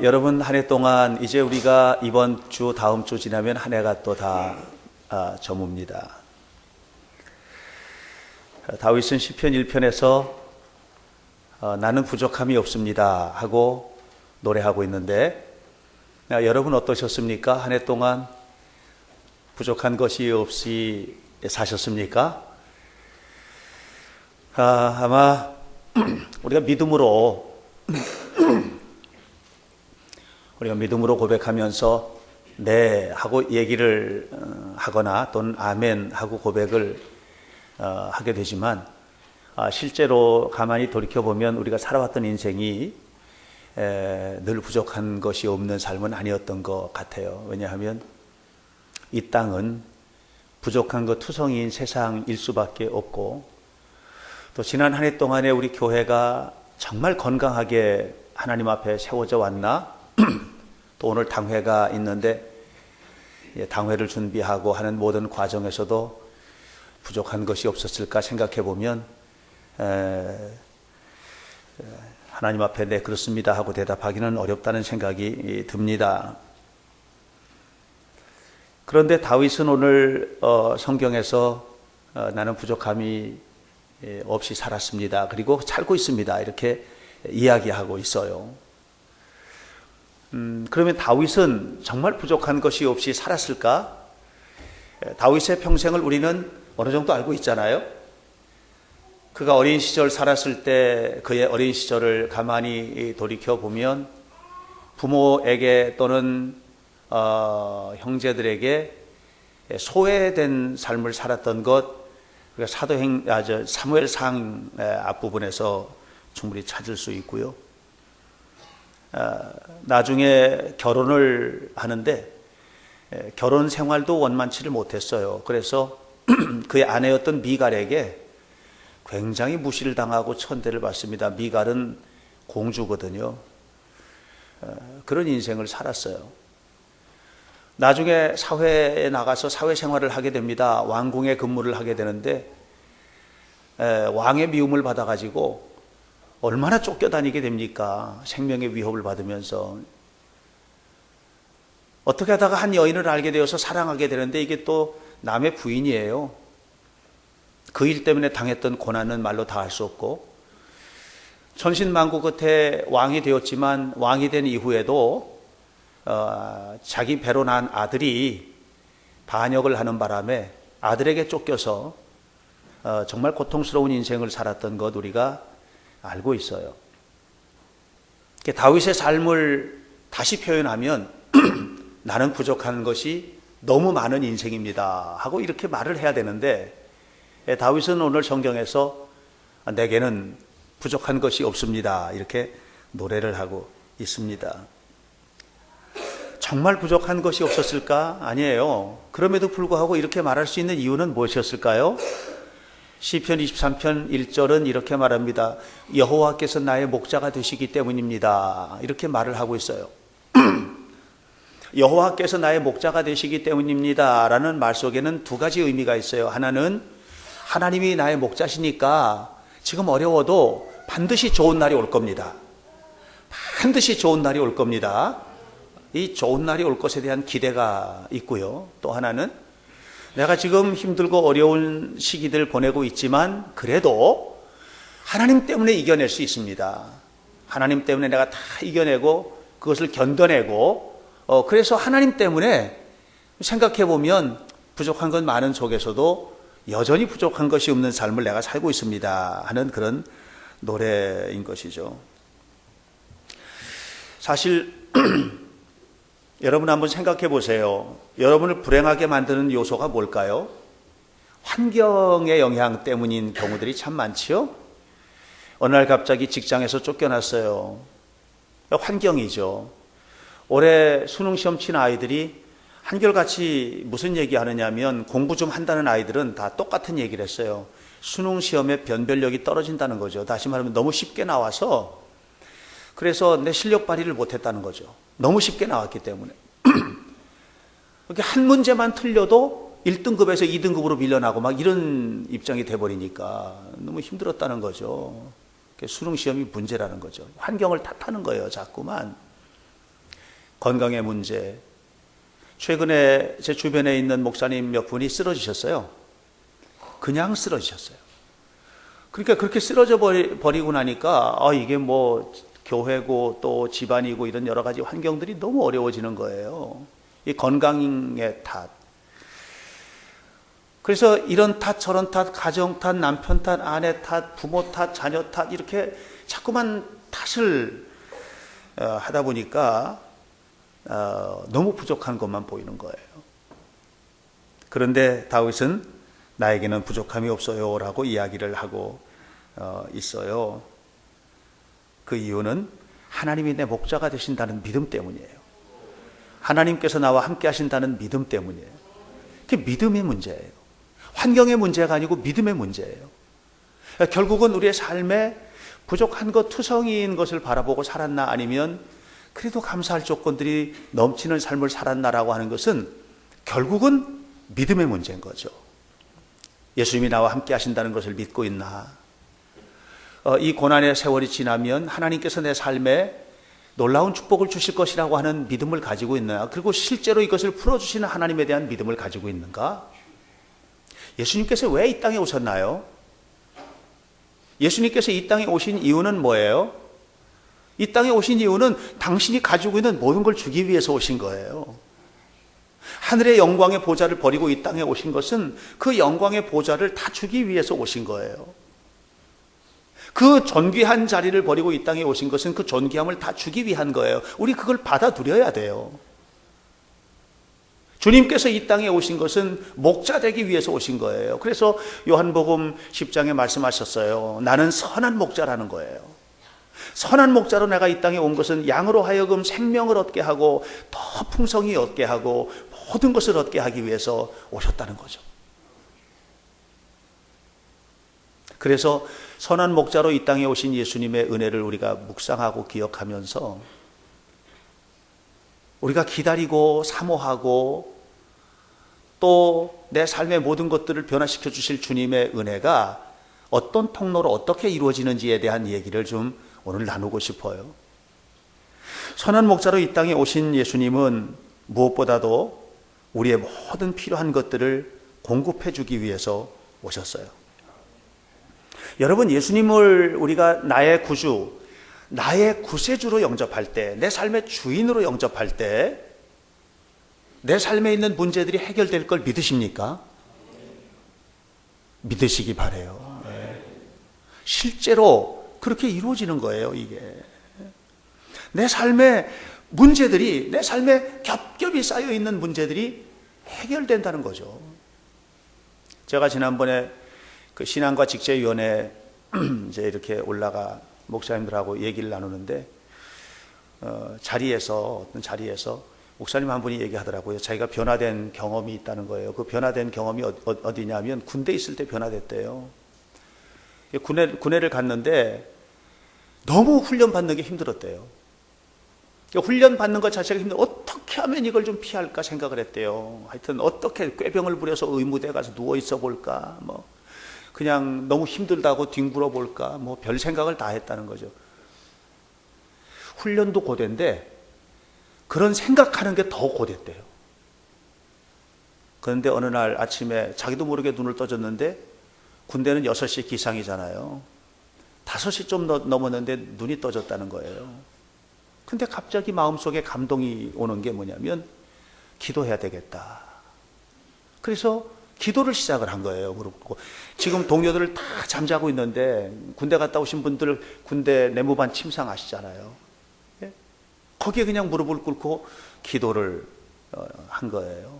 여러분 한 해 동안 이제 우리가 이번 주 다음 주 지나면 한 해가 또 다 저뭅니다. 다윗은 시편 1편에서 나는 부족함이 없습니다 하고 노래하고 있는데 여러분 어떠셨습니까? 한 해 동안 부족한 것이 없이 사셨습니까? 아마 우리가 믿음으로 고백하면서 네 하고 얘기를 하거나 또는 아멘 하고 고백을 하게 되지만 실제로 가만히 돌이켜보면 우리가 살아왔던 인생이 늘 부족한 것이 없는 삶은 아니었던 것 같아요. 왜냐하면 이 땅은 부족한 것 투성이인 세상일 수밖에 없고, 또 지난 한 해 동안에 우리 교회가 정말 건강하게 하나님 앞에 세워져 왔나? 또 오늘 당회가 있는데 당회를 준비하고 하는 모든 과정에서도 부족한 것이 없었을까 생각해 보면 하나님 앞에 네 그렇습니다 하고 대답하기는 어렵다는 생각이 듭니다. 그런데 다윗은 오늘 성경에서 나는 부족함이 없이 살았습니다. 그리고 살고 있습니다. 이렇게 이야기하고 있어요. 그러면 다윗은 정말 부족한 것이 없이 살았을까? 다윗의 평생을 우리는 어느 정도 알고 있잖아요. 그가 어린 시절 살았을 때 그의 어린 시절을 가만히 돌이켜보면 부모에게 또는 형제들에게 소외된 삶을 살았던 것, 사무엘상 앞부분에서 충분히 찾을 수 있고요. 나중에 결혼을 하는데 결혼 생활도 원만치를 못했어요. 그래서 그의 아내였던 미갈에게 굉장히 무시를 당하고 천대를 받습니다. 미갈은 공주거든요. 그런 인생을 살았어요. 나중에 사회에 나가서 사회생활을 하게 됩니다. 왕궁에 근무를 하게 되는데 왕의 미움을 받아가지고 얼마나 쫓겨다니게 됩니까? 생명의 위협을 받으면서. 어떻게 하다가 한 여인을 알게 되어서 사랑하게 되는데 이게 또 남의 부인이에요. 그 일 때문에 당했던 고난은 말로 다 할 수 없고, 천신만고 끝에 왕이 되었지만 왕이 된 이후에도 자기 배로 난 아들이 반역을 하는 바람에 아들에게 쫓겨서 정말 고통스러운 인생을 살았던 것 우리가 알고 있어요. 다윗의 삶을 다시 표현하면 나는 부족한 것이 너무 많은 인생입니다 하고 이렇게 말을 해야 되는데, 다윗은 오늘 성경에서 내게는 부족한 것이 없습니다 이렇게 노래를 하고 있습니다. 정말 부족한 것이 없었을까? 아니에요. 그럼에도 불구하고 이렇게 말할 수 있는 이유는 무엇이었을까요? 시편 23편 1절은 이렇게 말합니다. 여호와께서 나의 목자가 되시기 때문입니다. 이렇게 말을 하고 있어요. 여호와께서 나의 목자가 되시기 때문입니다 라는 말 속에는 두 가지 의미가 있어요. 하나는 하나님이 나의 목자시니까 지금 어려워도 반드시 좋은 날이 올 겁니다. 반드시 좋은 날이 올 겁니다. 이 좋은 날이 올 것에 대한 기대가 있고요. 또 하나는 내가 지금 힘들고 어려운 시기들 보내고 있지만 그래도 하나님 때문에 이겨낼 수 있습니다. 하나님 때문에 내가 다 이겨내고 그것을 견뎌내고 그래서 하나님 때문에 생각해보면 부족한 건 많은 속에서도 여전히 부족한 것이 없는 삶을 내가 살고 있습니다 하는 그런 노래인 것이죠. 사실 여러분 한번 생각해 보세요. 여러분을 불행하게 만드는 요소가 뭘까요? 환경의 영향 때문인 경우들이 참 많지요. 어느 날 갑자기 직장에서 쫓겨났어요. 환경이죠. 올해 수능시험 친 아이들이 한결같이 무슨 얘기 하느냐면, 공부 좀 한다는 아이들은 다 똑같은 얘기를 했어요. 수능시험의 변별력이 떨어진다는 거죠. 다시 말하면 너무 쉽게 나와서, 그래서 내 실력 발휘를 못했다는 거죠. 너무 쉽게 나왔기 때문에. 이렇게 한 문제만 틀려도 1등급에서 2등급으로 밀려나고 막 이런 입장이 돼버리니까 너무 힘들었다는 거죠. 수능시험이 문제라는 거죠. 환경을 탓하는 거예요, 자꾸만. 건강의 문제. 최근에 제 주변에 있는 목사님 몇 분이 쓰러지셨어요. 그냥 쓰러지셨어요. 그러니까 그렇게 쓰러져 버리고 나니까 이게 뭐 교회고 또 집안이고 이런 여러 가지 환경들이 너무 어려워지는 거예요. 이 건강의 탓. 그래서 이런 탓 저런 탓, 가정 탓, 남편 탓, 아내 탓, 부모 탓, 자녀 탓 이렇게 자꾸만 탓을 하다 보니까 너무 부족한 것만 보이는 거예요. 그런데 다윗은 나에게는 부족함이 없어요 라고 이야기를 하고 있어요. 그 이유는 하나님이 내 목자가 되신다는 믿음 때문이에요. 하나님께서 나와 함께 하신다는 믿음 때문이에요. 그게 믿음의 문제예요. 환경의 문제가 아니고 믿음의 문제예요. 결국은 우리의 삶에 부족한 것, 투성이인 것을 바라보고 살았나 아니면 그래도 감사할 조건들이 넘치는 삶을 살았나라고 하는 것은 결국은 믿음의 문제인 거죠. 예수님이 나와 함께 하신다는 것을 믿고 있나? 이 고난의 세월이 지나면 하나님께서 내 삶에 놀라운 축복을 주실 것이라고 하는 믿음을 가지고 있나? 그리고 실제로 이것을 풀어주시는 하나님에 대한 믿음을 가지고 있는가? 예수님께서 왜 이 땅에 오셨나요? 예수님께서 이 땅에 오신 이유는 뭐예요? 이 땅에 오신 이유는 당신이 가지고 있는 모든 걸 주기 위해서 오신 거예요. 하늘의 영광의 보좌를 버리고 이 땅에 오신 것은 그 영광의 보좌를 다 주기 위해서 오신 거예요. 그 존귀한 자리를 버리고 이 땅에 오신 것은 그 존귀함을 다 주기 위한 거예요. 우리 그걸 받아들여야 돼요. 주님께서 이 땅에 오신 것은 목자 되기 위해서 오신 거예요. 그래서 요한복음 10장에 말씀하셨어요. 나는 선한 목자라는 거예요. 선한 목자로 내가 이 땅에 온 것은 양으로 하여금 생명을 얻게 하고 더 풍성히 얻게 하고 모든 것을 얻게 하기 위해서 오셨다는 거죠. 그래서 선한 목자로 이 땅에 오신 예수님의 은혜를 우리가 묵상하고 기억하면서 우리가 기다리고 사모하고 또 내 삶의 모든 것들을 변화시켜 주실 주님의 은혜가 어떤 통로로 어떻게 이루어지는지에 대한 얘기를 좀 오늘 나누고 싶어요. 선한 목자로 이 땅에 오신 예수님은 무엇보다도 우리의 모든 필요한 것들을 공급해 주기 위해서 오셨어요. 여러분, 예수님을 우리가 나의 구주, 나의 구세주로 영접할 때, 내 삶의 주인으로 영접할 때 내 삶에 있는 문제들이 해결될 걸 믿으십니까? 믿으시기 바라요. 실제로 그렇게 이루어지는 거예요, 이게. 내 삶의 문제들이, 내 삶에 겹겹이 쌓여 있는 문제들이 해결된다는 거죠. 제가 지난번에 그 신앙과 직제위원회 이제 이렇게 올라가 목사님들하고 얘기를 나누는데 어떤 자리에서 목사님 한 분이 얘기하더라고요. 자기가 변화된 경험이 있다는 거예요. 그 변화된 경험이 어디냐면 군대 있을 때 변화됐대요. 군대를 갔는데 너무 훈련 받는 게 힘들었대요. 훈련 받는 것 자체가 힘들어. 어떻게 하면 이걸 좀 피할까 생각을 했대요. 하여튼 어떻게 꾀병을 부려서 의무대에 가서 누워 있어 볼까, 뭐 그냥 너무 힘들다고 뒹굴어 볼까, 뭐 별 생각을 다 했다는 거죠. 훈련도 고된데 그런 생각하는 게 더 고됐대요. 그런데 어느 날 아침에 자기도 모르게 눈을 떠졌는데 군대는 6시 기상이잖아요. 5시 좀 넘었는데 눈이 떠졌다는 거예요. 근데 갑자기 마음속에 감동이 오는 게 뭐냐면 기도해야 되겠다. 그래서 기도를 시작을 한 거예요. 그렇고 지금 동료들을 다 잠자고 있는데 군대 갔다 오신 분들 군대 내무반 침상 아시잖아요. 거기에 그냥 무릎을 꿇고 기도를 한 거예요.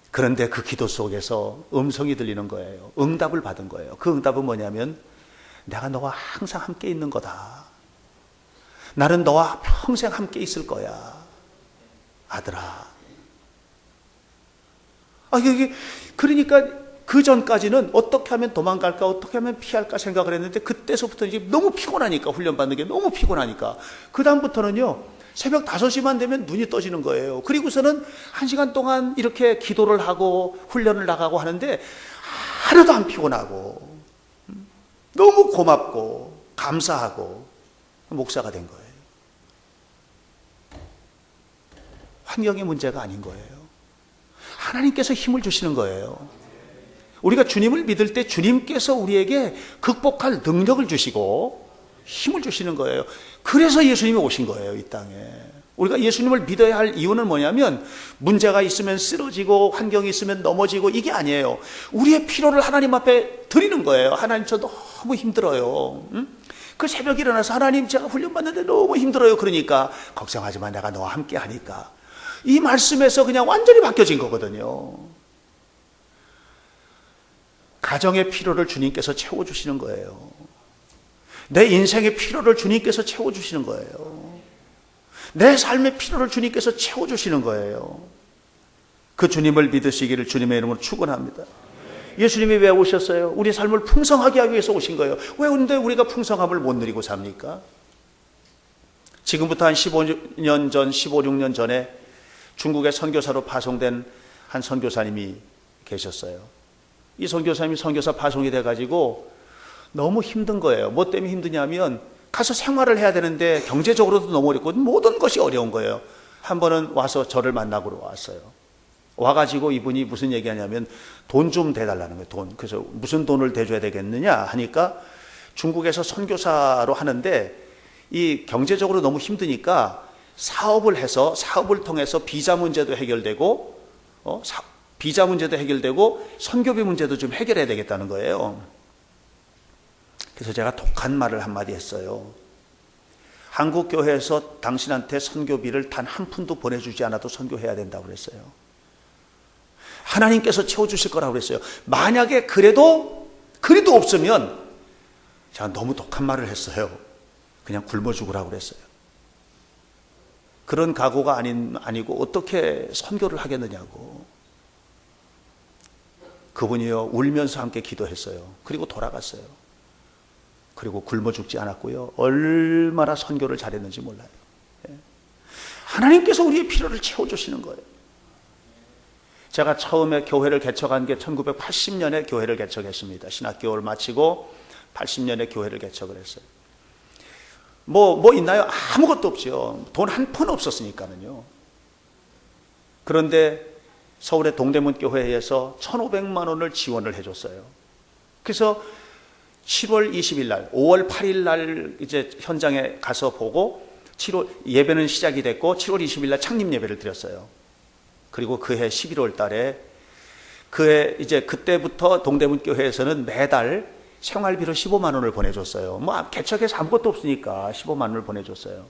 그런데 그 기도 속에서 음성이 들리는 거예요. 응답을 받은 거예요. 그 응답은 뭐냐면 내가 너와 항상 함께 있는 거다. 나는 너와 평생 함께 있을 거야. 아들아. 그러니까 그 전까지는 어떻게 하면 도망갈까, 어떻게 하면 피할까 생각을 했는데 그때서부터 이제 너무 피곤하니까, 훈련받는 게 너무 피곤하니까 그 다음부터는요 새벽 5시만 되면 눈이 떠지는 거예요. 그리고서는 1시간 동안 이렇게 기도를 하고 훈련을 나가고 하는데 하나도 안 피곤하고 너무 고맙고 감사하고 목사가 된 거예요. 환경의 문제가 아닌 거예요. 하나님께서 힘을 주시는 거예요. 우리가 주님을 믿을 때 주님께서 우리에게 극복할 능력을 주시고 힘을 주시는 거예요. 그래서 예수님이 오신 거예요, 이 땅에. 우리가 예수님을 믿어야 할 이유는 뭐냐면 문제가 있으면 쓰러지고 환경이 있으면 넘어지고 이게 아니에요. 우리의 필요를 하나님 앞에 드리는 거예요. 하나님, 저 너무 힘들어요. 그 새벽에 일어나서 하나님, 제가 훈련받는데 너무 힘들어요. 그러니까 걱정하지 마, 내가 너와 함께 하니까. 이 말씀에서 그냥 완전히 바뀌어진 거거든요. 가정의 필요를 주님께서 채워주시는 거예요. 내 인생의 필요를 주님께서 채워주시는 거예요. 내 삶의 필요를 주님께서 채워주시는 거예요. 그 주님을 믿으시기를 주님의 이름으로 축원합니다. 예수님이 왜 오셨어요? 우리 삶을 풍성하게 하기 위해서 오신 거예요. 왜 근데 우리가 풍성함을 못 누리고 삽니까? 지금부터 한 15년 전, 15, 16년 전에 중국의 선교사로 파송된 한 선교사님이 계셨어요. 이 선교사님이 선교사 파송이 돼가지고 너무 힘든 거예요. 뭐 때문에 힘드냐면 가서 생활을 해야 되는데 경제적으로도 너무 어렵고 모든 것이 어려운 거예요. 한 번은 와서 저를 만나러 왔어요. 와가지고 이분이 무슨 얘기하냐면 돈 좀 대달라는 거예요. 돈. 그래서 무슨 돈을 대줘야 되겠느냐 하니까 중국에서 선교사로 하는데 이 경제적으로 너무 힘드니까 사업을 해서 사업을 통해서 비자 문제도 해결되고 비자 문제도 해결되고 선교비 문제도 좀 해결해야 되겠다는 거예요. 그래서 제가 독한 말을 한마디 했어요. 한국 교회에서 당신한테 선교비를 단 한 푼도 보내주지 않아도 선교해야 된다고 그랬어요. 하나님께서 채워주실 거라고 그랬어요. 만약에 그래도 없으면 제가 너무 독한 말을 했어요. 그냥 굶어 죽으라고 그랬어요. 그런 각오가 아니고 어떻게 선교를 하겠느냐고. 그분이요, 울면서 함께 기도했어요. 그리고 돌아갔어요. 그리고 굶어 죽지 않았고요. 얼마나 선교를 잘했는지 몰라요. 하나님께서 우리의 필요를 채워주시는 거예요. 제가 처음에 교회를 개척한 게 1980년에 교회를 개척했습니다. 신학교를 마치고 80년에 교회를 개척을 했어요. 뭐 있나요? 아무것도 없죠. 돈 한 푼 없었으니까는요. 그런데 서울의 동대문 교회에서 1,500만 원을 지원을 해줬어요. 그래서 7월 20일 날, 5월 8일 날 이제 현장에 가서 보고 7월 예배는 시작이 됐고 7월 20일 날 창립 예배를 드렸어요. 그리고 그해 11월 달에 그해 이제 그때부터 동대문 교회에서는 매달 생활비로 15만 원을 보내줬어요. 뭐 개척해서 아무것도 없으니까 15만 원을 보내줬어요.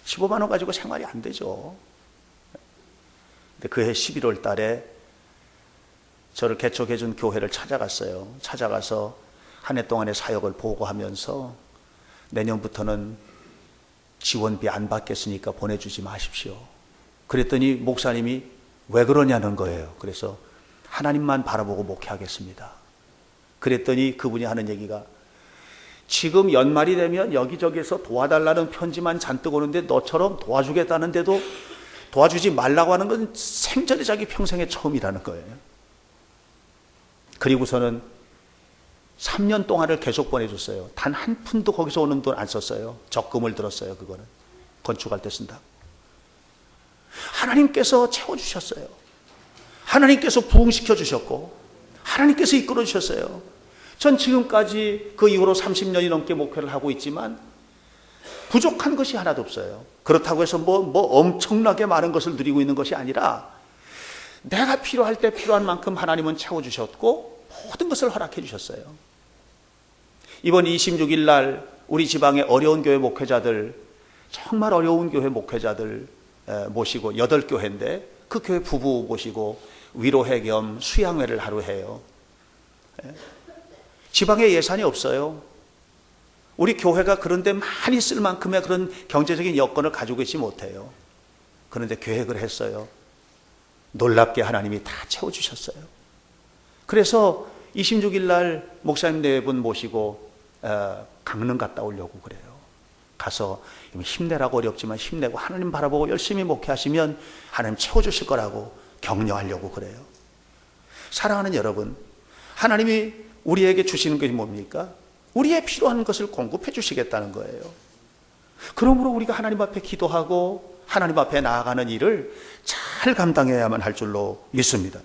15만 원 가지고 생활이 안 되죠. 근데 그해 11월 달에 저를 개척해준 교회를 찾아갔어요. 찾아가서 한 해 동안의 사역을 보고하면서 내년부터는 지원비 안 받겠으니까 보내주지 마십시오. 그랬더니 목사님이 왜 그러냐는 거예요. 그래서 하나님만 바라보고 목회하겠습니다. 그랬더니 그분이 하는 얘기가 지금 연말이 되면 여기저기서 도와달라는 편지만 잔뜩 오는데 너처럼 도와주겠다는데도 도와주지 말라고 하는 건 생전에 자기 평생에 처음이라는 거예요. 그리고서는 3년 동안을 계속 보내줬어요. 단 한 푼도 거기서 오는 돈 안 썼어요. 적금을 들었어요. 그거는 건축할 때 쓴다고. 하나님께서 채워주셨어요. 하나님께서 부흥시켜 주셨고 하나님께서 이끌어 주셨어요. 전 지금까지 그 이후로 30년이 넘게 목회를 하고 있지만 부족한 것이 하나도 없어요. 그렇다고 해서 뭐 엄청나게 많은 것을 누리고 있는 것이 아니라 내가 필요할 때 필요한 만큼 하나님은 채워주셨고 모든 것을 허락해 주셨어요. 이번 26일 날 우리 지방의 어려운 교회 목회자들, 정말 어려운 교회 목회자들 모시고 8교회인데 그 교회 부부 모시고 위로회 겸 수양회를 하루 해요. 지방에 예산이 없어요. 우리 교회가 그런데 많이 쓸 만큼의 그런 경제적인 여건을 가지고 있지 못해요. 그런데 계획을 했어요. 놀랍게 하나님이 다 채워주셨어요. 그래서 26일 날 목사님 4분 모시고 강릉 갔다 오려고 그래요. 가서 힘내라고 어렵지만 힘내고 하나님 바라보고 열심히 목회하시면 하나님 채워주실 거라고 격려하려고 그래요. 사랑하는 여러분, 하나님이 우리에게 주시는 것이 뭡니까? 우리의 필요한 것을 공급해 주시겠다는 거예요. 그러므로 우리가 하나님 앞에 기도하고 하나님 앞에 나아가는 일을 잘 감당해야만 할 줄로 믿습니다.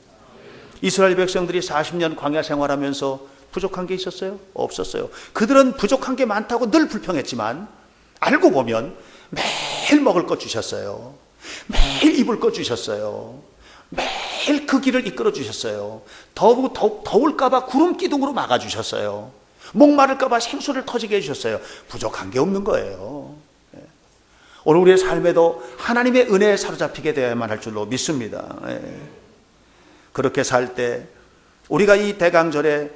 이스라엘 백성들이 40년 광야 생활하면서 부족한 게 있었어요? 없었어요. 그들은 부족한 게 많다고 늘 불평했지만 알고 보면 매일 먹을 것 주셨어요. 매일 입을 것 주셨어요. 매일 그 길을 이끌어 주셨어요. 더울까봐 구름 기둥으로 막아주셨어요. 목마를까봐 생수를 터지게 해주셨어요. 부족한 게 없는 거예요. 오늘 우리의 삶에도 하나님의 은혜에 사로잡히게 되어야만 할 줄로 믿습니다. 그렇게 살 때 우리가 이 대강절에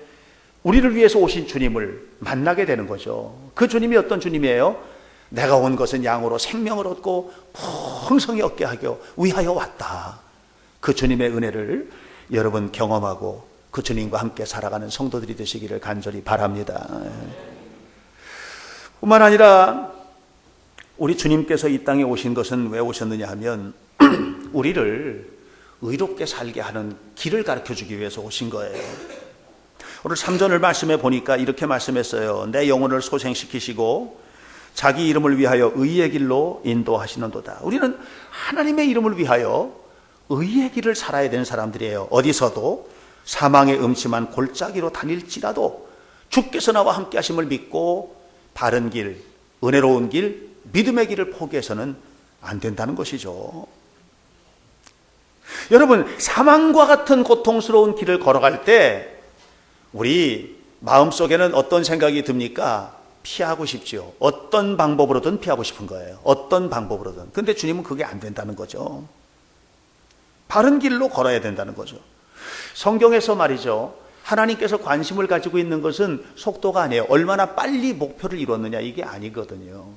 우리를 위해서 오신 주님을 만나게 되는 거죠. 그 주님이 어떤 주님이에요? 내가 온 것은 양으로 생명을 얻고 풍성히 얻게 하기 위하여 왔다. 그 주님의 은혜를 여러분 경험하고 그 주님과 함께 살아가는 성도들이 되시기를 간절히 바랍니다. 뿐만 아니라 우리 주님께서 이 땅에 오신 것은 왜 오셨느냐 하면 우리를 의롭게 살게 하는 길을 가르쳐주기 위해서 오신 거예요. 오늘 3절을 말씀해 보니까 이렇게 말씀했어요. 내 영혼을 소생시키시고 자기 이름을 위하여 의의 길로 인도하시는도다. 우리는 하나님의 이름을 위하여 의의 길을 살아야 되는 사람들이에요. 어디서도 사망의 음침한 골짜기로 다닐지라도 주께서 나와 함께 하심을 믿고 바른 길, 은혜로운 길, 믿음의 길을 포기해서는 안 된다는 것이죠. 여러분, 사망과 같은 고통스러운 길을 걸어갈 때 우리 마음속에는 어떤 생각이 듭니까? 피하고 싶지요. 어떤 방법으로든 피하고 싶은 거예요. 어떤 방법으로든. 근데 주님은 그게 안 된다는 거죠. 바른 길로 걸어야 된다는 거죠. 성경에서 말이죠, 하나님께서 관심을 가지고 있는 것은 속도가 아니에요. 얼마나 빨리 목표를 이뤘느냐, 이게 아니거든요.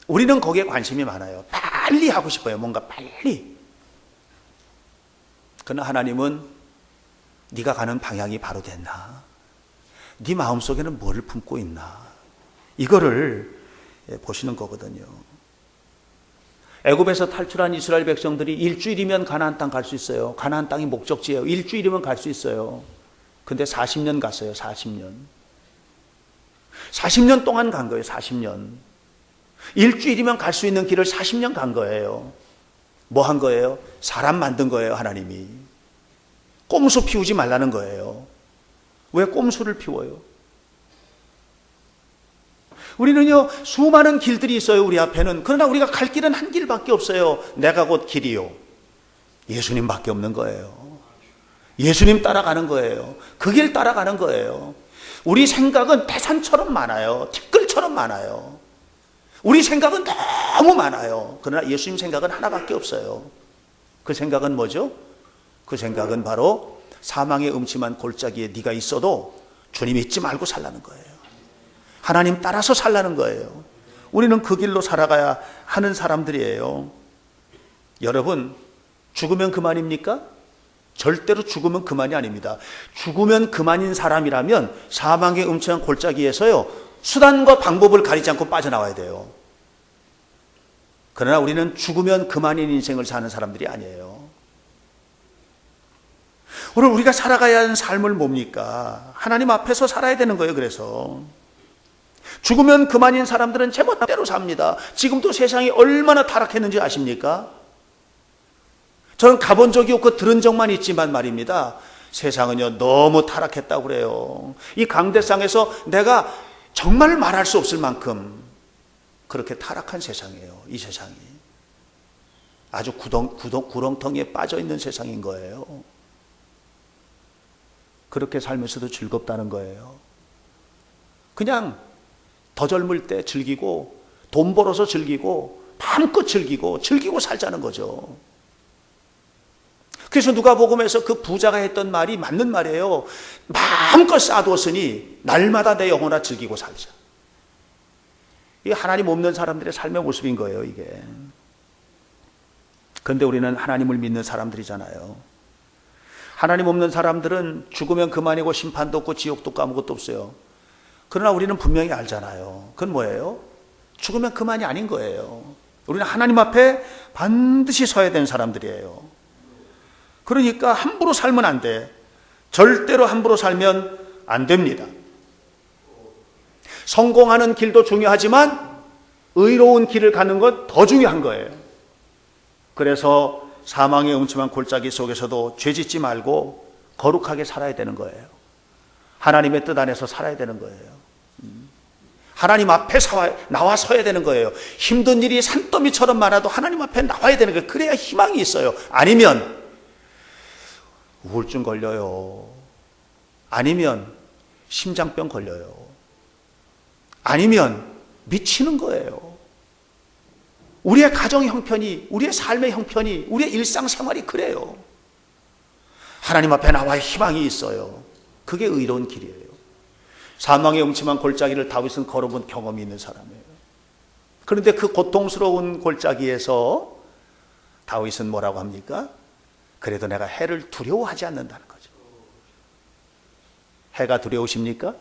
우리는 거기에 관심이 많아요. 빨리 하고 싶어요. 뭔가 빨리. 그러나 하나님은 네가 가는 방향이 바로 됐나? 네 마음속에는 뭐를 품고 있나? 이거를 보시는 거거든요. 애굽에서 탈출한 이스라엘 백성들이 일주일이면 가나안 땅 갈 수 있어요. 가나안 땅이 목적지예요. 일주일이면 갈 수 있어요. 근데 40년 갔어요. 40년. 40년 동안 간 거예요. 40년. 일주일이면 갈 수 있는 길을 40년 간 거예요. 뭐 한 거예요? 사람 만든 거예요. 하나님이. 꼼수 피우지 말라는 거예요. 왜 꼼수를 피워요? 우리는요, 수많은 길들이 있어요. 우리 앞에는. 그러나 우리가 갈 길은 한 길밖에 없어요. 내가 곧 길이요, 예수님밖에 없는 거예요. 예수님 따라가는 거예요. 그 길 따라가는 거예요. 우리 생각은 태산처럼 많아요. 티끌처럼 많아요. 우리 생각은 너무 많아요. 그러나 예수님 생각은 하나밖에 없어요. 그 생각은 뭐죠? 그 생각은 바로 사망의 음침한 골짜기에 네가 있어도 주님 잊지 말고 살라는 거예요. 하나님 따라서 살라는 거예요. 우리는 그 길로 살아가야 하는 사람들이에요. 여러분, 죽으면 그만입니까? 절대로 죽으면 그만이 아닙니다. 죽으면 그만인 사람이라면 사망의 음침한 골짜기에서요, 수단과 방법을 가리지 않고 빠져나와야 돼요. 그러나 우리는 죽으면 그만인 인생을 사는 사람들이 아니에요. 오늘 우리가 살아가야 하는 삶을 뭡니까? 하나님 앞에서 살아야 되는 거예요. 그래서 죽으면 그만인 사람들은 제멋대로 삽니다. 지금도 세상이 얼마나 타락했는지 아십니까? 저는 가본 적이 없고 들은 적만 있지만 말입니다. 세상은요, 너무 타락했다고 그래요. 이 강대상에서 내가 정말 말할 수 없을 만큼 그렇게 타락한 세상이에요. 이 세상이 아주 구렁텅이에 빠져 있는 세상인 거예요. 그렇게 살면서도 즐겁다는 거예요. 그냥 더 젊을 때 즐기고 돈 벌어서 즐기고 마음껏 즐기고 살자는 거죠. 그래서 누가복음에서 그 부자가 했던 말이 맞는 말이에요. 마음껏 쌓아두었으니 날마다 내 영혼아 즐기고 살자. 이게 하나님 없는 사람들의 삶의 모습인 거예요, 이게. 그런데 우리는 하나님을 믿는 사람들이잖아요. 하나님 없는 사람들은 죽으면 그만이고 심판도 없고 지옥도 없고 아무것도 없어요. 그러나 우리는 분명히 알잖아요. 그건 뭐예요? 죽으면 그만이 아닌 거예요. 우리는 하나님 앞에 반드시 서야 되는 사람들이에요. 그러니까 함부로 살면 안 돼. 절대로 함부로 살면 안 됩니다. 성공하는 길도 중요하지만 의로운 길을 가는 것 더 중요한 거예요. 그래서 사망의 음침한 골짜기 속에서도 죄짓지 말고 거룩하게 살아야 되는 거예요. 하나님의 뜻 안에서 살아야 되는 거예요. 하나님 앞에 나와 서야 되는 거예요. 힘든 일이 산더미처럼 많아도 하나님 앞에 나와야 되는 거예요. 그래야 희망이 있어요. 아니면 우울증 걸려요. 아니면 심장병 걸려요. 아니면 미치는 거예요. 우리의 가정 형편이, 우리의 삶의 형편이, 우리의 일상생활이 그래요. 하나님 앞에 나와야 희망이 있어요. 그게 의로운 길이에요. 사망의 음침한 골짜기를 다윗은 걸어본 경험이 있는 사람이에요. 그런데 그 고통스러운 골짜기에서 다윗은 뭐라고 합니까? 그래도 내가 해를 두려워하지 않는다는 거죠. 해가 두려우십니까?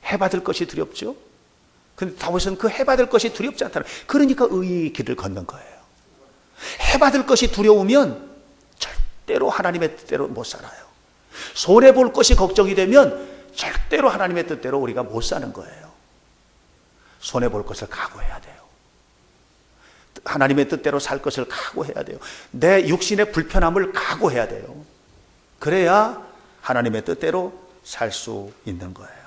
해 받을 것이 두렵죠? 근데 다윗은 그 해 받을 것이 두렵지 않다는, 그러니까 의의 길을 걷는 거예요. 해 받을 것이 두려우면 절대로 하나님의 뜻대로 못 살아요. 손해볼 것이 걱정이 되면 절대로 하나님의 뜻대로 우리가 못 사는 거예요. 손해볼 것을 각오해야 돼요. 하나님의 뜻대로 살 것을 각오해야 돼요. 내 육신의 불편함을 각오해야 돼요. 그래야 하나님의 뜻대로 살 수 있는 거예요.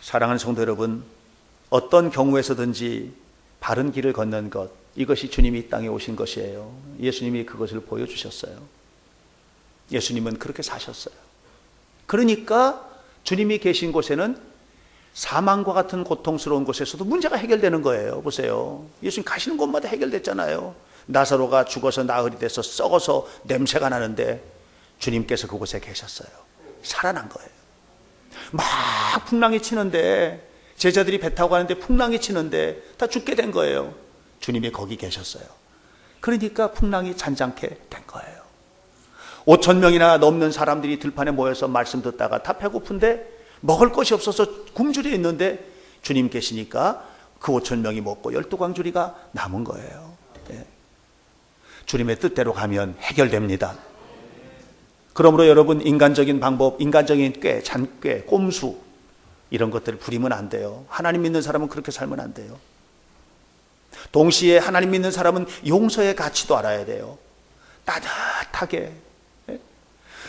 사랑하는 성도 여러분, 어떤 경우에서든지 바른 길을 걷는 것, 이것이 주님이 이 땅에 오신 것이에요. 예수님이 그것을 보여주셨어요. 예수님은 그렇게 사셨어요. 그러니까 주님이 계신 곳에는 사망과 같은 고통스러운 곳에서도 문제가 해결되는 거예요. 보세요. 예수님 가시는 곳마다 해결됐잖아요. 나사로가 죽어서 나흘이 돼서 썩어서 냄새가 나는데 주님께서 그곳에 계셨어요. 살아난 거예요. 막 풍랑이 치는데, 제자들이 배 타고 가는데 풍랑이 치는데 다 죽게 된 거예요. 주님이 거기 계셨어요. 그러니까 풍랑이 잔잔케 된 거예요. 5,000명이나 넘는 사람들이 들판에 모여서 말씀 듣다가 다 배고픈데 먹을 것이 없어서 굶주려 있는데 주님 계시니까 그 5,000명이 먹고 12광주리가 남은 거예요. 예. 주님의 뜻대로 가면 해결됩니다. 그러므로 여러분, 인간적인 방법, 인간적인 꾀, 잔꾀, 꼼수, 이런 것들을 부리면 안 돼요. 하나님 믿는 사람은 그렇게 살면 안 돼요. 동시에 하나님 믿는 사람은 용서의 가치도 알아야 돼요. 따뜻하게,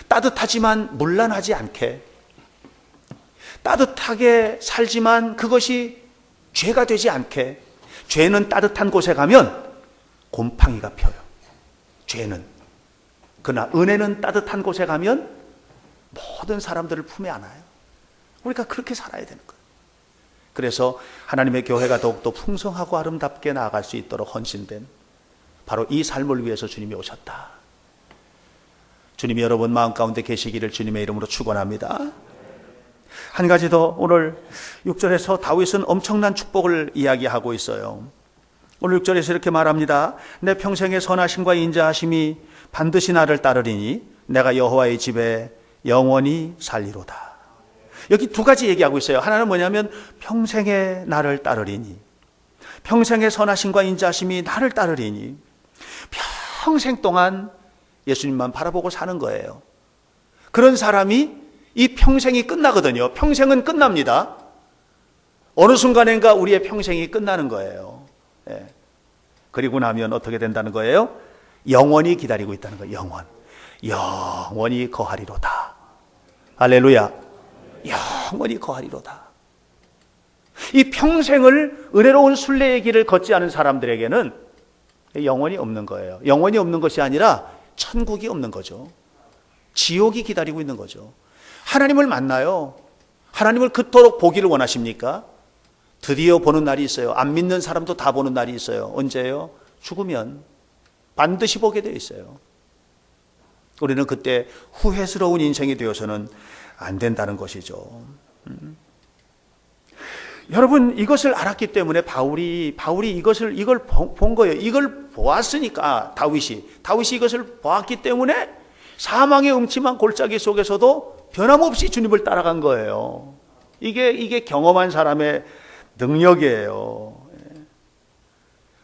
따뜻하지만 문란하지 않게, 따뜻하게 살지만 그것이 죄가 되지 않게. 죄는 따뜻한 곳에 가면 곰팡이가 펴요. 죄는. 그러나 은혜는 따뜻한 곳에 가면 모든 사람들을 품에 안아요. 우리가 그렇게 살아야 되는 거예요. 그래서 하나님의 교회가 더욱더 풍성하고 아름답게 나아갈 수 있도록 헌신된 바로 이 삶을 위해서 주님이 오셨다. 주님이 여러분 마음 가운데 계시기를 주님의 이름으로 축원합니다. 한 가지 더, 오늘 6절에서 다윗은 엄청난 축복을 이야기하고 있어요. 오늘 6절에서 이렇게 말합니다. 내 평생의 선하심과 인자하심이 반드시 나를 따르리니 내가 여호와의 집에 영원히 살리로다. 여기 두 가지 얘기하고 있어요. 하나는 뭐냐면 평생의 나를 따르리니, 평생의 선하심과 인자하심이 나를 따르리니, 평생 동안 예수님만 바라보고 사는 거예요. 그런 사람이 이 평생이 끝나거든요. 평생은 끝납니다. 어느 순간인가 우리의 평생이 끝나는 거예요. 예. 그리고 나면 어떻게 된다는 거예요? 영원히 기다리고 있다는 거예요. 영원히 거하리로다. 할렐루야. 영원히 거하리로다. 이 평생을 은혜로운 순례의 길을 걷지 않은 사람들에게는 영원히 없는 거예요. 영원히 없는 것이 아니라 천국이 없는 거죠. 지옥이 기다리고 있는 거죠. 하나님을 만나요. 하나님을 그토록 보기를 원하십니까? 드디어 보는 날이 있어요. 안 믿는 사람도 다 보는 날이 있어요. 언제예요? 죽으면 반드시 보게 되어 있어요. 우리는 그때 후회스러운 인생이 되어서는 안 된다는 것이죠. 여러분, 이것을 알았기 때문에 바울이 이걸 본 거예요. 이걸 보았으니까 다윗이 이것을 보았기 때문에 사망의 음침한 골짜기 속에서도 변함없이 주님을 따라간 거예요. 이게 경험한 사람의 능력이에요.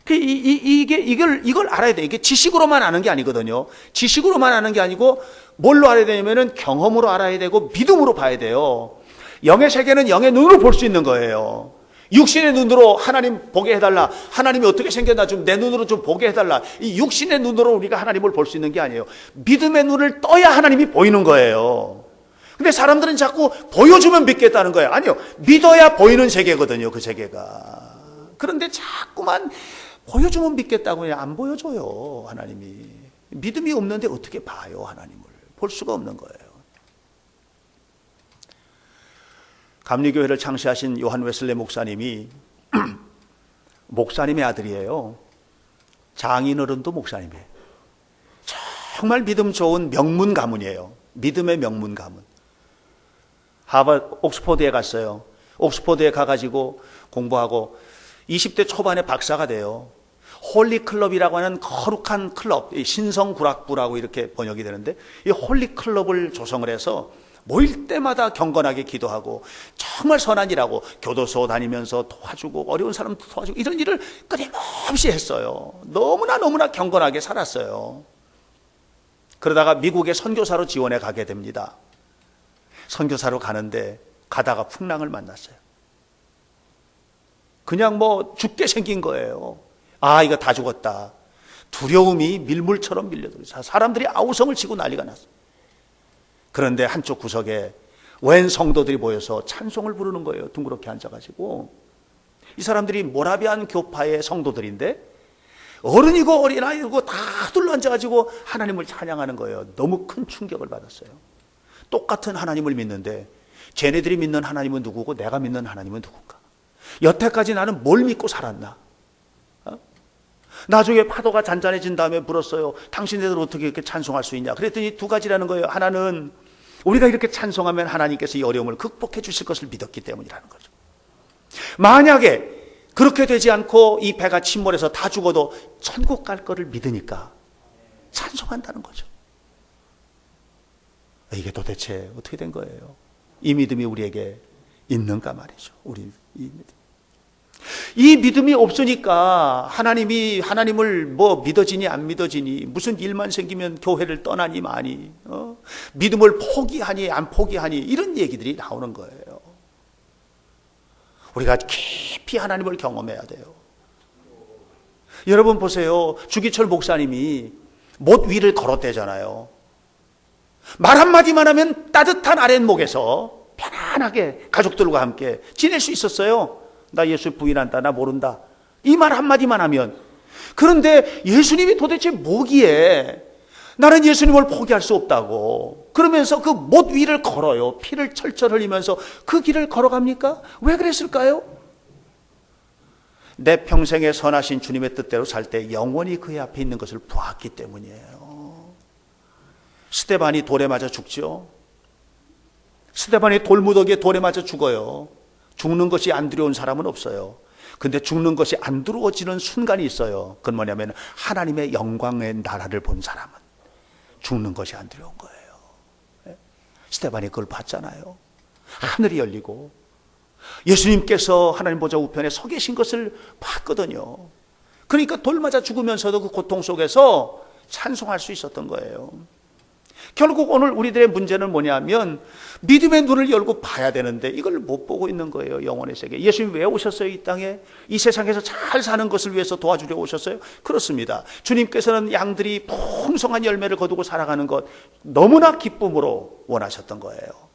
이걸 알아야 돼. 이게 지식으로만 아는 게 아니거든요. 지식으로만 아는 게 아니고 뭘로 알아야 되냐면은 경험으로 알아야 되고 믿음으로 봐야 돼요. 영의 세계는 영의 눈으로 볼 수 있는 거예요. 육신의 눈으로 하나님 보게 해달라. 하나님이 어떻게 생겼나 좀 내 눈으로 좀 보게 해달라. 이 육신의 눈으로 우리가 하나님을 볼 수 있는 게 아니에요. 믿음의 눈을 떠야 하나님이 보이는 거예요. 근데 사람들은 자꾸 보여주면 믿겠다는 거예요. 아니요. 믿어야 보이는 세계거든요. 그 세계가. 그런데 자꾸만 보여주면 믿겠다고 그냥 안 보여줘요. 하나님이. 믿음이 없는데 어떻게 봐요. 하나님을. 볼 수가 없는 거예요. 감리교회를 창시하신 요한 웨슬레 목사님이 목사님의 아들이에요. 장인어른도 목사님이에요. 정말 믿음 좋은 명문 가문이에요. 믿음의 명문 가문. 옥스퍼드에 갔어요. 옥스퍼드에 가가지고 공부하고 20대 초반에 박사가 돼요. 홀리 클럽이라고 하는 거룩한 클럽, 신성구락부라고 이렇게 번역이 되는데 이 홀리 클럽을 조성을 해서 모일 때마다 경건하게 기도하고 정말 선한 일하고 교도소 다니면서 도와주고 어려운 사람도 도와주고 이런 일을 끊임없이 했어요. 너무나 경건하게 살았어요. 그러다가 미국의 선교사로 지원해 가게 됩니다. 선교사로 가는데 가다가 풍랑을 만났어요. 그냥 뭐 죽게 생긴 거예요. 아, 이거 다 죽었다. 두려움이 밀물처럼 밀려들어서 사람들이 아우성을 치고 난리가 났어요. 그런데 한쪽 구석에 웬 성도들이 모여서 찬송을 부르는 거예요. 둥그렇게 앉아가지고. 이 사람들이 모라비안 교파의 성도들인데 어른이고 어린아이고 다 둘러앉아가지고 하나님을 찬양하는 거예요. 너무 큰 충격을 받았어요. 똑같은 하나님을 믿는데 쟤네들이 믿는 하나님은 누구고 내가 믿는 하나님은 누군가? 여태까지 나는 뭘 믿고 살았나? 나중에 파도가 잔잔해진 다음에 물었어요. 당신네들 어떻게 이렇게 찬송할 수 있냐? 그랬더니 두 가지라는 거예요. 하나는 우리가 이렇게 찬송하면 하나님께서 이 어려움을 극복해 주실 것을 믿었기 때문이라는 거죠. 만약에 그렇게 되지 않고 이 배가 침몰해서 다 죽어도 천국 갈 거를 믿으니까 찬송한다는 거죠. 이게 도대체 어떻게 된 거예요? 이 믿음이 우리에게 있는가 말이죠. 이 믿음이 없으니까 하나님을 뭐 믿어지니 안 믿어지니 무슨 일만 생기면 교회를 떠나니 마니 믿음을 포기하니 안 포기하니 이런 얘기들이 나오는 거예요. 우리가 깊이 하나님을 경험해야 돼요. 여러분 보세요. 주기철 목사님이 못 위를 걸었대잖아요. 말 한마디만 하면 따뜻한 아랫목에서 편안하게 가족들과 함께 지낼 수 있었어요. 나 예수 부인한다. 나 모른다. 이 말 한마디만 하면. 그런데 예수님이 도대체 뭐기에 나는 예수님을 포기할 수 없다고 그러면서 그 못 위를 걸어요. 피를 철철 흘리면서 그 길을 걸어갑니까? 왜 그랬을까요? 내 평생에 선하신 주님의 뜻대로 살 때 영원히 그의 앞에 있는 것을 보았기 때문이에요. 스데반이 돌에 맞아 죽죠. 스데반이 돌무더기에 돌에 맞아 죽어요. 죽는 것이 안 두려운 사람은 없어요. 근데 죽는 것이 안 두려워지는 순간이 있어요. 그건 뭐냐면 하나님의 영광의 나라를 본 사람은 죽는 것이 안 두려운 거예요. 스데반이 그걸 봤잖아요. 하늘이 열리고 예수님께서 하나님 보좌 우편에 서 계신 것을 봤거든요. 그러니까 돌 맞아 죽으면서도 그 고통 속에서 찬송할 수 있었던 거예요. 결국 오늘 우리들의 문제는 뭐냐면 믿음의 눈을 열고 봐야 되는데 이걸 못 보고 있는 거예요. 영혼의 세계. 예수님 왜 오셨어요? 이 땅에? 이 세상에서 잘 사는 것을 위해서 도와주려 오셨어요? 그렇습니다. 주님께서는 양들이 풍성한 열매를 거두고 살아가는 것 너무나 기쁨으로 원하셨던 거예요.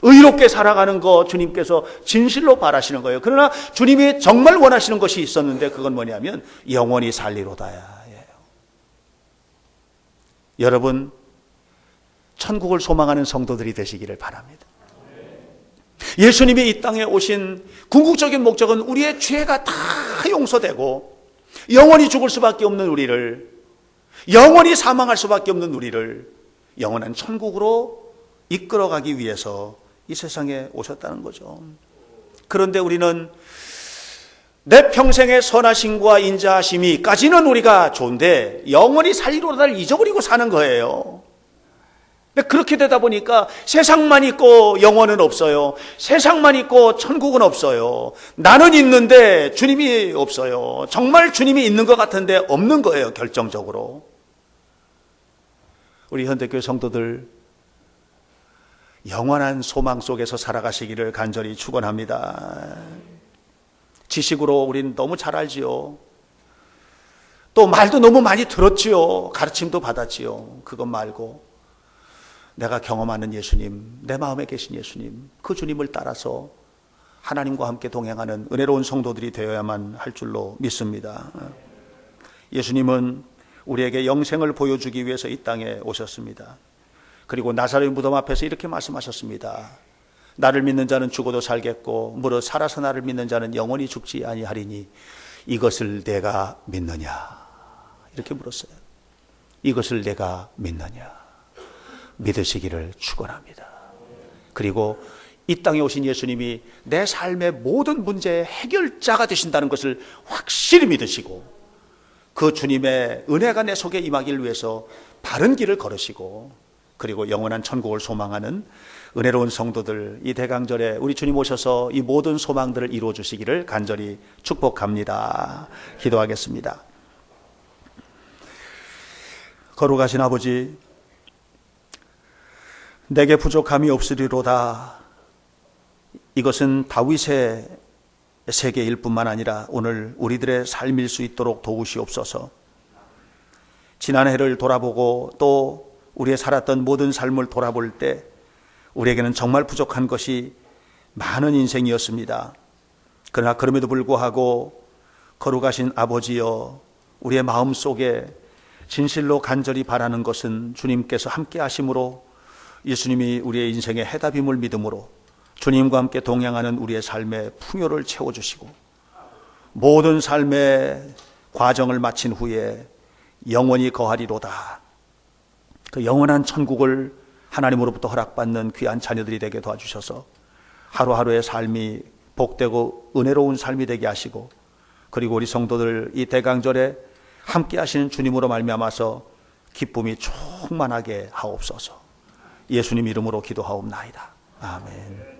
의롭게 살아가는 것 주님께서 진실로 바라시는 거예요. 그러나 주님이 정말 원하시는 것이 있었는데 그건 뭐냐면 영원히 살리로다야. 여러분 천국을 소망하는 성도들이 되시기를 바랍니다. 예수님이 이 땅에 오신 궁극적인 목적은 우리의 죄가 다 용서되고 영원히 죽을 수밖에 없는 우리를, 영원히 사망할 수밖에 없는 우리를 영원한 천국으로 이끌어가기 위해서 이 세상에 오셨다는 거죠. 그런데 우리는 내 평생의 선하심과 인자하심이까지는 우리가 좋은데 영원히 살리로다를 잊어버리고 사는 거예요. 근데 그렇게 되다 보니까 세상만 있고 영원은 없어요. 세상만 있고 천국은 없어요. 나는 있는데 주님이 없어요. 정말 주님이 있는 것 같은데 없는 거예요. 결정적으로. 우리 현대교회 성도들 영원한 소망 속에서 살아가시기를 간절히 축원합니다. 지식으로 우린 너무 잘 알지요. 또 말도 너무 많이 들었지요. 가르침도 받았지요. 그것 말고 내가 경험하는 예수님, 내 마음에 계신 예수님, 그 주님을 따라서 하나님과 함께 동행하는 은혜로운 성도들이 되어야만 할 줄로 믿습니다. 예수님은 우리에게 영생을 보여주기 위해서 이 땅에 오셨습니다. 그리고 나사렛 무덤 앞에서 이렇게 말씀하셨습니다. 나를 믿는 자는 죽어도 살겠고 무릇 살아서 나를 믿는 자는 영원히 죽지 아니하리니 이것을 내가 믿느냐? 이렇게 물었어요. 이것을 내가 믿느냐? 믿으시기를 축원합니다. 그리고 이 땅에 오신 예수님이 내 삶의 모든 문제의 해결자가 되신다는 것을 확실히 믿으시고 그 주님의 은혜가 내 속에 임하기를 위해서 바른 길을 걸으시고 그리고 영원한 천국을 소망하는 은혜로운 성도들, 이 대강절에 우리 주님 오셔서 이 모든 소망들을 이루어 주시기를 간절히 축복합니다. 기도하겠습니다. 거룩하신 아버지, 내게 부족함이 없으리로다. 이것은 다윗의 세계일 뿐만 아니라 오늘 우리들의 삶일 수 있도록 도우시옵소서. 지난 해를 돌아보고 또 우리의 살았던 모든 삶을 돌아볼 때 우리에게는 정말 부족한 것이 많은 인생이었습니다. 그러나 그럼에도 불구하고 거룩하신 아버지여, 우리의 마음속에 진실로 간절히 바라는 것은 주님께서 함께 하심으로 예수님이 우리의 인생의 해답임을 믿음으로 주님과 함께 동행하는 우리의 삶의 풍요를 채워주시고 모든 삶의 과정을 마친 후에 영원히 거하리로다. 그 영원한 천국을 하나님으로부터 허락받는 귀한 자녀들이 되게 도와주셔서 하루하루의 삶이 복되고 은혜로운 삶이 되게 하시고 그리고 우리 성도들 이 대강절에 함께 하시는 주님으로 말미암아서 기쁨이 충만하게 하옵소서. 예수님 이름으로 기도하옵나이다. 아멘.